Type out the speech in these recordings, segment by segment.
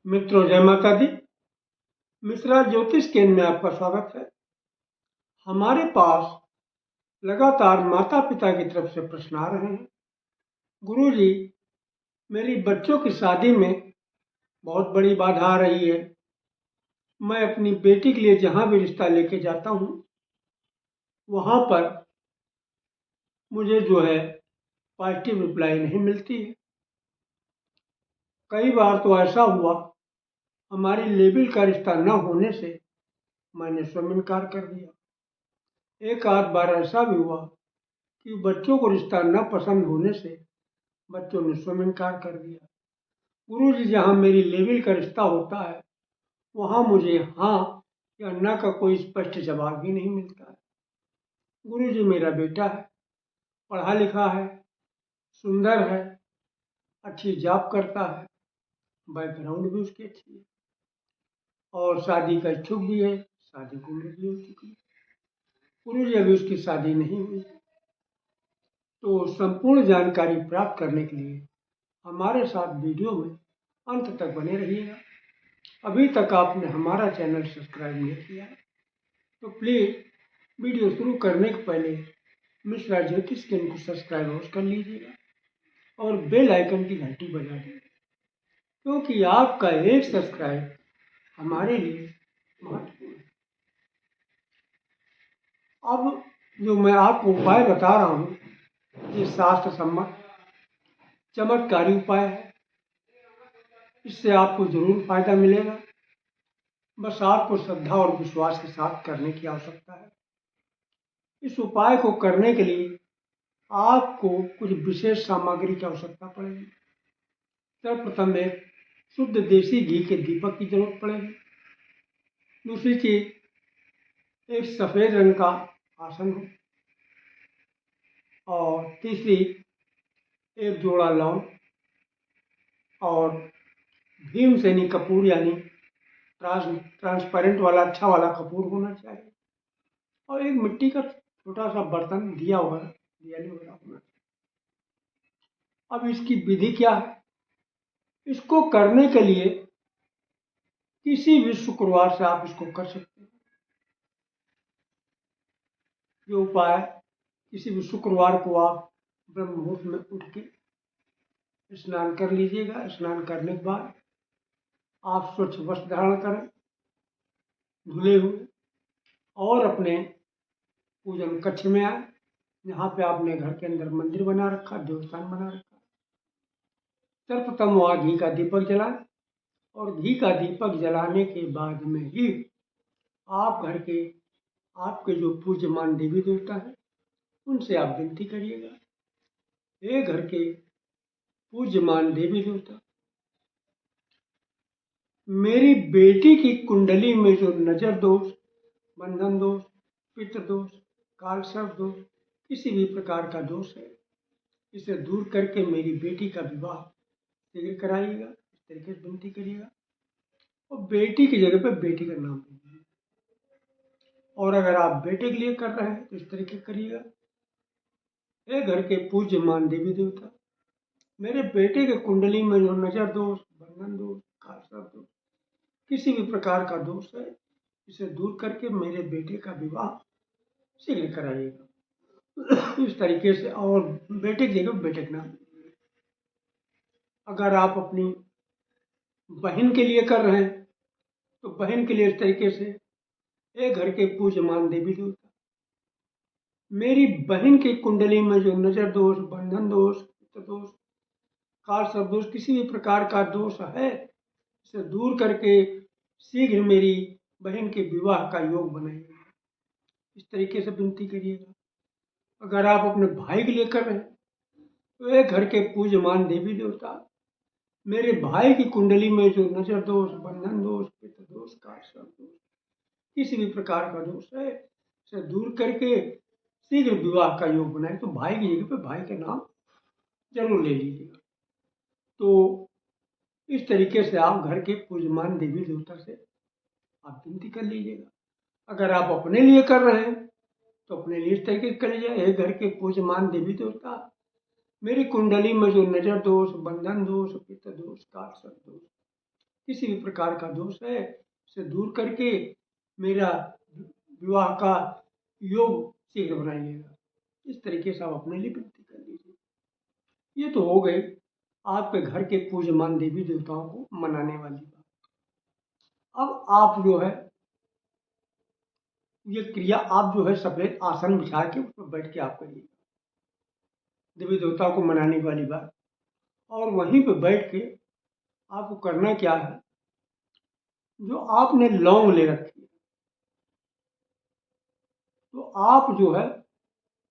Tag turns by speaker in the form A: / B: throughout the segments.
A: मित्रों, जय माता दी। मिश्रा ज्योतिष केंद्र में आपका स्वागत है। हमारे पास लगातार माता पिता की तरफ से प्रश्न आ रहे हैं। गुरुजी, मेरी बच्चों की शादी में बहुत बड़ी बाधा आ रही है। मैं अपनी बेटी के लिए जहां भी रिश्ता लेके जाता हूं, वहां पर मुझे जो है पॉजिटिव रिप्लाई नहीं मिलती है। कई बार तो ऐसा हुआ, हमारी लेवल का रिश्ता न होने से मैंने स्वयं इनकार कर दिया। एक आध बार ऐसा भी हुआ कि बच्चों को रिश्ता न पसंद होने से बच्चों ने स्वयं इनकार कर दिया। गुरुजी, जहाँ मेरी लेवल का रिश्ता होता है, वहाँ मुझे हाँ या ना का कोई स्पष्ट जवाब ही नहीं मिलता है। गुरुजी, मेरा बेटा है, पढ़ा लिखा है, सुंदर है, अच्छी जॉब करता है, बैकग्राउंड भी उसकी अच्छी है और शादी का इच्छुक भी है, शादी की उम्र भी हो चुकी है। गुरुजी, अभी उसकी शादी नहीं हुई। तो संपूर्ण जानकारी प्राप्त करने के लिए हमारे साथ वीडियो में अंत तक बने रहिएगा। अभी तक आपने हमारा चैनल सब्सक्राइब नहीं किया है तो प्लीज़ वीडियो शुरू करने के पहले मिश्रा ज्योतिष केंद्र को सब्सक्राइब अवश्य कर लीजिएगा और बेल आइकन की घंटी बजा दीजिए, क्योंकि आपका एक सब्सक्राइब हमारे लिए महत्वपूर्ण है। अब जो मैं आपको उपाय बता रहा हूँ, ये शास्त्र सम्मत चमत्कारी उपाय है। इससे आपको जरूर फायदा मिलेगा। बस आपको श्रद्धा और विश्वास के साथ करने की आवश्यकता है। इस उपाय को करने के लिए आपको कुछ विशेष सामग्री की आवश्यकता पड़ेगी। सर्वप्रथम एक शुद्ध देसी घी के दीपक की जरूरत पड़ेगी। दूसरी चीज, एक सफेद रंग का आसन हो, और तीसरी एक जोड़ा लौंग और भीमसेनी कपूर, यानी ट्रांसपेरेंट वाला अच्छा वाला कपूर होना चाहिए, और एक मिट्टी का छोटा सा बर्तन, दिया वगैरह, दियाली वगैरह होना चाहिए। अब इसकी विधि क्या है? इसको करने के लिए किसी भी शुक्रवार से आप इसको कर सकते हैं। ये उपाय किसी भी शुक्रवार को आप ब्रह्म मुहूर्त में उठ के स्नान कर लीजिएगा। स्नान करने के बाद आप स्वच्छ वस्त्र धारण करें, धुले हुए, और अपने पूजन कक्ष में आए, जहाँ पे आपने घर के अंदर मंदिर बना रखा, देवस्थान बना रखा। सर्वप्रथम वहाँ घी का दीपक जलाएं, और घी का दीपक जलाने के बाद में ही आप घर के आपके जो पूज्यमान देवी देवता हैं, उनसे आप विनती करिएगा। हे घर के पूज्यमान देवी देवता, मेरी बेटी की कुंडली में जो नजर दोष, बंधन दोष, पितृ दोष, काल सर्प दोष, किसी भी प्रकार का दोष है, इसे दूर करके मेरी बेटी का विवाह शीघ्र कराइएगा। इस तरीके से विनती करिएगा, और बेटी की जगह पर बेटी का नाम दीजिए। और अगर आप बेटे के लिए कर रहे हैं तो इस तरीके करिएगा। हे घर के पूज्यमान देवी देवता, मेरे बेटे के कुंडली में जो नजर दोष, बंधन दोष, काल सर्प दोष, किसी भी प्रकार का दोष है, इसे दूर करके मेरे बेटे का विवाह शीघ्र कराइएगा। इस तरीके से, और बेटे की जगह बेटे का नाम। अगर आप अपनी बहन के लिए कर रहे हैं तो बहन के लिए इस तरीके से, एक घर के पूज्यमान देवी देवता, मेरी बहन की कुंडली में जो नजर दोष, बंधन दोष, पितृ दोष, काल सर्प दोष, किसी भी प्रकार का दोष है, इसे दूर करके शीघ्र मेरी बहन के विवाह का योग बनाइएगा। इस तरीके से विनती करिएगा। अगर आप अपने भाई के लिए कर रहे हैं तो एक घर के पूज्यमान देवी देवता, मेरे भाई की कुंडली में जो नजर दोष, बंधन दोष, पितृ दोष, काल सर्प दोष, किसी भी प्रकार का दोष है, इसे दूर करके शीघ्र विवाह का योग बनाए। तो भाई की जगह पे भाई का नाम जरूर ले लीजिएगा। तो इस तरीके से आप घर के पूज्यमान देवी देवता से आप विनती कर लीजिएगा। अगर आप अपने लिए कर रहे हैं तो अपने लिए इस तरीके से कर लीजिए। हे घर के पूज्यमान देवी देवता, मेरी कुंडली में जो नजर दोष, बंधन दोष, पितृ दोष, काल सर्प दोष, किसी भी प्रकार का दोष है उसे दूर करके मेरा विवाह का योग शीघ्र बनाइएगा। इस तरीके से आप अपने लिए विनती कर लीजिए। ये तो हो गई आपके घर के पूज्यमान देवी देवताओं को मनाने वाली बात। अब आप जो है ये क्रिया आप जो है सफेद आसन बिछा के उस पर बैठ के आप करिए, देवी देवताओं को मनाने वाली बात। और वहीं पे बैठ के आपको करना क्या है, जो आपने लौंग ले रखी है तो आप जो है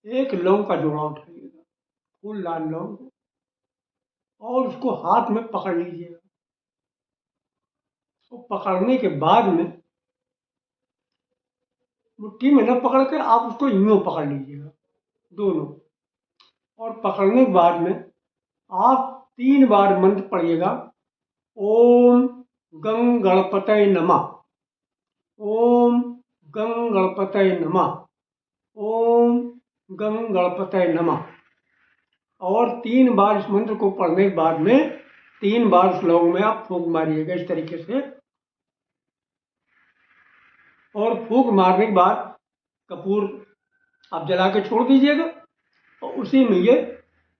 A: एक लौंग का जोड़ा उठाइएगा, फूल लाल लौंग, और उसको हाथ में पकड़ लीजिएगा। तो पकड़ने के बाद में मुट्ठी में न पकड़ के आप उसको यूं पकड़ लीजिएगा दोनों, और पकड़ने के बाद में आप 3 बार मंत्र पढ़िएगा, ओम गं गणपतये नमः, ओम गं गणपतये नमः, ओम गं गणपतये नमः। और 3 बार इस मंत्र को पढ़ने के बाद में 3 बार उस लौंग में आप फूंक मारिएगा इस तरीके से। और फूंक मारने के बाद कपूर आप जला के छोड़ दीजिएगा और उसी में ये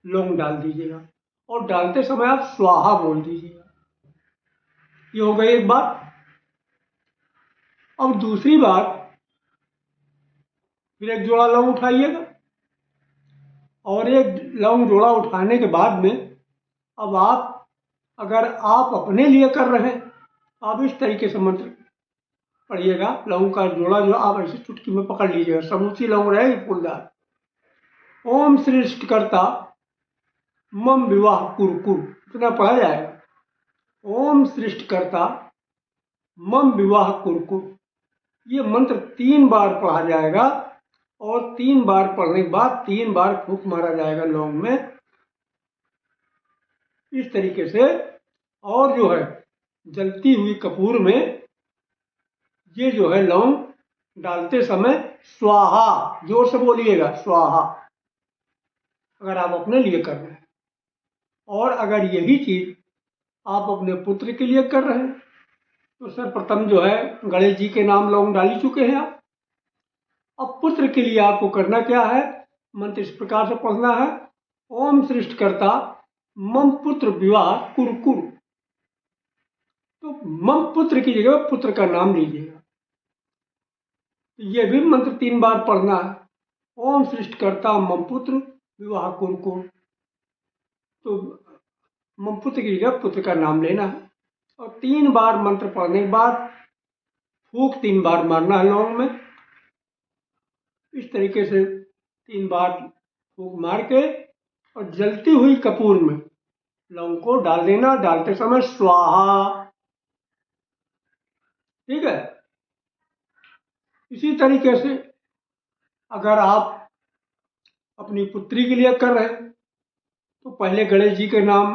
A: लौंग डाल दीजिएगा, और डालते समय आप स्वाहा बोल दीजिएगा। ये हो गई एक बात। अब दूसरी बात, फिर एक जोड़ा लौंग उठाइएगा, और एक लौंग जोड़ा उठाने के बाद में अब आप, अगर आप अपने लिए कर रहे हैं आप इस तरीके से मंत्र पढ़िएगा। लौंग का जोड़ा जो आप ऐसे चुटकी में पकड़ लीजिएगा, समूची लौंग रहेगी फूलदार। ओम सृष्टिकर्ता मम विवाह कुरकुर, इतना पढ़ा जाएगा। ओम सृष्टिकर्ता मम विवाह कुरकुर, ये मंत्र 3 बार पढ़ा जाएगा, और 3 बार पढ़ने के बाद 3 बार फूंक मारा जाएगा लौंग में इस तरीके से। और जो है जलती हुई कपूर में ये जो है लौंग डालते समय स्वाहा, जोर से बोलिएगा स्वाहा, अगर आप अपने लिए कर रहे हैं। और अगर यही चीज आप अपने पुत्र के लिए कर रहे हैं तो सर्वप्रथम जो है गणेश जी के नाम लौंग डाल ही चुके हैं आप। अब पुत्र के लिए आपको करना क्या है, मंत्र इस प्रकार से पढ़ना है, ओम सृष्टिकर्ता मम पुत्र विवाह कुरकुर। तो मम पुत्र की जगह पुत्र का नाम लीजिएगा। ये भी मंत्र 3 बार पढ़ना है, ओम सृष्टिकर्ता मम पुत्र विवाह कुरकुर। तो मम पुत्र की जगह पुत्र का नाम लेना है, और 3 बार मंत्र पढ़ने के बाद फूंक 3 बार मारना है लौंग में इस तरीके से। 3 बार फूंक मार के और जलती हुई कपूर में लौंग को डाल देना, डालते समय स्वाहा। ठीक है। इसी तरीके से अगर आप अपनी पुत्री के लिए कर रहे हैं तो पहले गणेश जी के नाम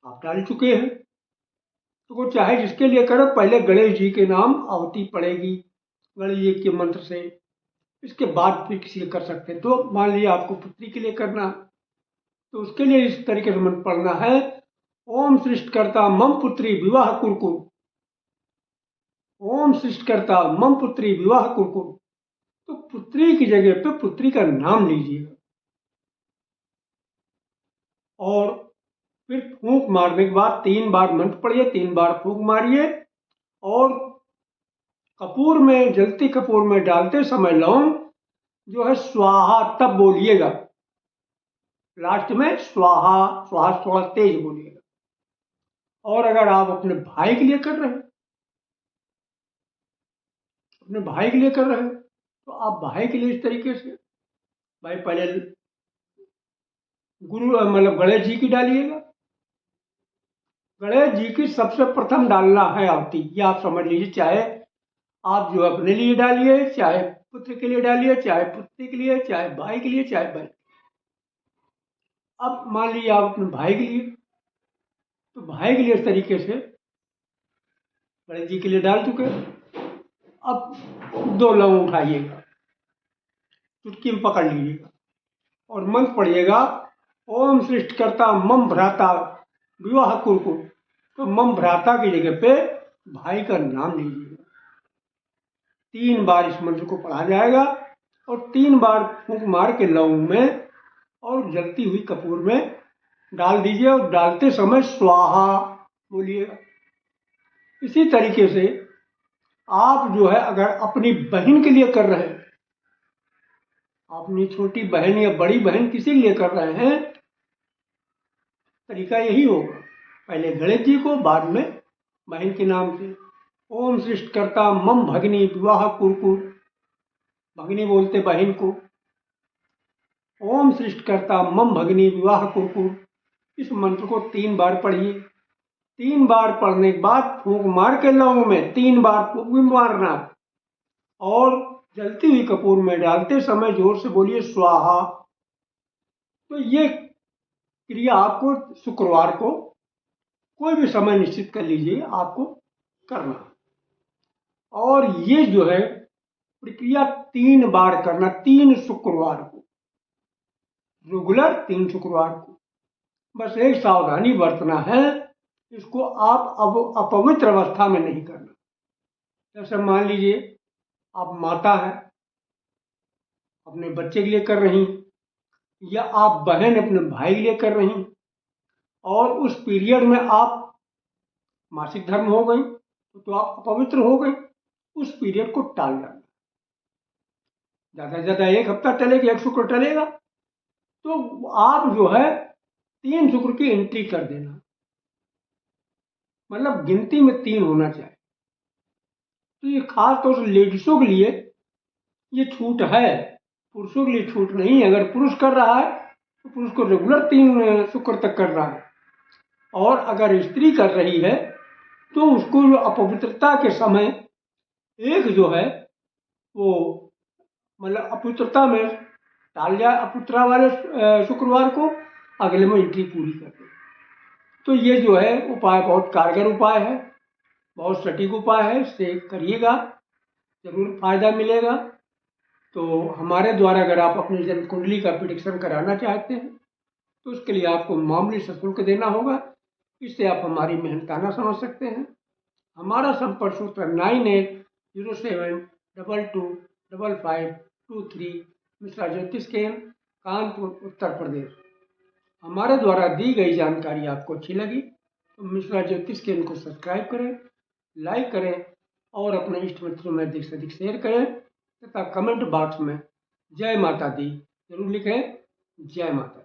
A: आप डाल चुके हैं, तो वो चाहे जिसके लिए करे पहले गणेश जी के नाम आहुति पड़ेगी गणेश जी के मंत्र से, इसके बाद फिर किसी कर सकते हैं। तो मान लीजिए आपको पुत्री के लिए करना है तो उसके लिए इस तरीके से मंत्र पढ़ना है, ओम सृष्टिकर्ता मम पुत्री विवाह कुरकुर, ओम सृष्टिकर्ता मम पुत्री विवाह कुरकुर। तो पुत्री की जगह पे पुत्री का नाम लीजिएगा, और फिर फूंक मारने के बाद 3 बार मंत्र पढ़िए, 3 बार फूंक मारिए, और कपूर में, जलती कपूर में डालते समय लौंग जो है स्वाहा तब बोलिएगा, लास्ट में स्वाहा, स्वाहा थोड़ा तेज बोलिएगा। और अगर आप अपने भाई के लिए कर रहे हैं, अपने भाई के लिए कर रहे हैं तो आप भाई के लिए इस तरीके से, भाई पहले गुरु मतलब गणेश जी की डालिएगा। गणेश जी की सबसे प्रथम डालना है आरती, ये आप समझ लीजिए। चाहे आप जो अपने लिए डालिए, चाहे पुत्र के लिए डालिए, चाहे पुत्री के लिए, चाहे भाई के लिए, चाहे बहन। अब मान लीजिए आप अपने भाई के लिए, तो भाई के लिए इस तरीके से गणेश जी के लिए डाल चुके। अब 2 लौंग उठाइएगा, चुटकी में पकड़ लीजिएगा और मंत्र पढ़िएगा, ओम सृष्टिकर्ता मम भ्राता विवाह कुरकुर। तो मम भ्राता की जगह पे भाई का नाम लीजिएगा। 3 बार इस मंत्र को पढ़ा जाएगा और 3 बार फूंक मार के लौंग में और जलती हुई कपूर में डाल दीजिए और डालते समय स्वाहा बोलिएगा। इसी तरीके से आप जो है अगर अपनी बहन के लिए कर रहे हैं, अपनी छोटी बहन या बड़ी बहन किसी के लिए कर रहे हैं, तरीका यही होगा, पहले गणेश जी को, बाद में बहन के नाम से। ओम सृष्टिकर्ता मम भगिनी विवाह कुरकुर, भगिनी बोलते बहन को। ओम सृष्टिकर्ता मम भगिनी विवाह कुरकुर, इस मंत्र को 3 बार पढ़िए। 3 बार पढ़ने के बाद फूंक मार के लौंग में 3 बार फूंक भी मारना और जलती हुई कपूर में डालते समय जोर से बोलिए स्वाहा। तो ये क्रिया आपको शुक्रवार को कोई भी समय निश्चित कर लीजिए आपको करना, और ये जो है प्रक्रिया 3 बार करना, 3 शुक्रवार को, रेगुलर 3 शुक्रवार को। बस एक सावधानी बरतना है, इसको आप अब अपवित्र अवस्था में नहीं करना। जैसे मान लीजिए आप माता है, अपने बच्चे के लिए कर रही, या आप बहन अपने भाई के लिए कर रही, और उस पीरियड में आप मासिक धर्म हो गई तो आप अपवित्र हो गई, उस पीरियड को टाल जाना। ज़्यादा से ज़्यादा 1 हफ्ता टलेगा, 1 शुक्र टलेगा, तो आप जो है 3 शुक्र की एंट्री कर देना, मतलब गिनती में 3 होना चाहिए। तो ये खास तौर से लेडीज़ों के लिए ये छूट है, पुरुषों के लिए छूट नहीं। अगर पुरुष कर रहा है तो पुरुष को रेगुलर 3 शुक्र तक कर रहा है, और अगर स्त्री कर रही है तो उसको जो अपवित्रता के समय एक जो है वो मतलब अपवित्रता में डाल जाए, अपवित्रता वाले शुक्रवार को अगले में एंट्री पूरी कर दे। तो ये जो है उपाय बहुत कारगर उपाय है, बहुत सटीक उपाय है, इससे करिएगा, जरूर फायदा मिलेगा। तो हमारे द्वारा अगर आप अपनी जन्म कुंडली का प्रेडिक्शन कराना चाहते हैं तो उसके लिए आपको मामूली शुल्क देना होगा, इससे आप हमारी मेहनताना समझ सकते हैं। हमारा संपर्क सूत्र 9807225523, मिश्रा ज्योतिष केंद्र, कानपुर, उत्तर प्रदेश। हमारे द्वारा दी गई जानकारी आपको अच्छी लगी तो मिश्रा ज्योतिष केंद्र को सब्सक्राइब करें, लाइक करें और अपने इष्ट मित्रों में अधिक से अधिक शेयर करें, तथा कमेंट बॉक्स में जय माता दी जरूर लिखें। जय माता।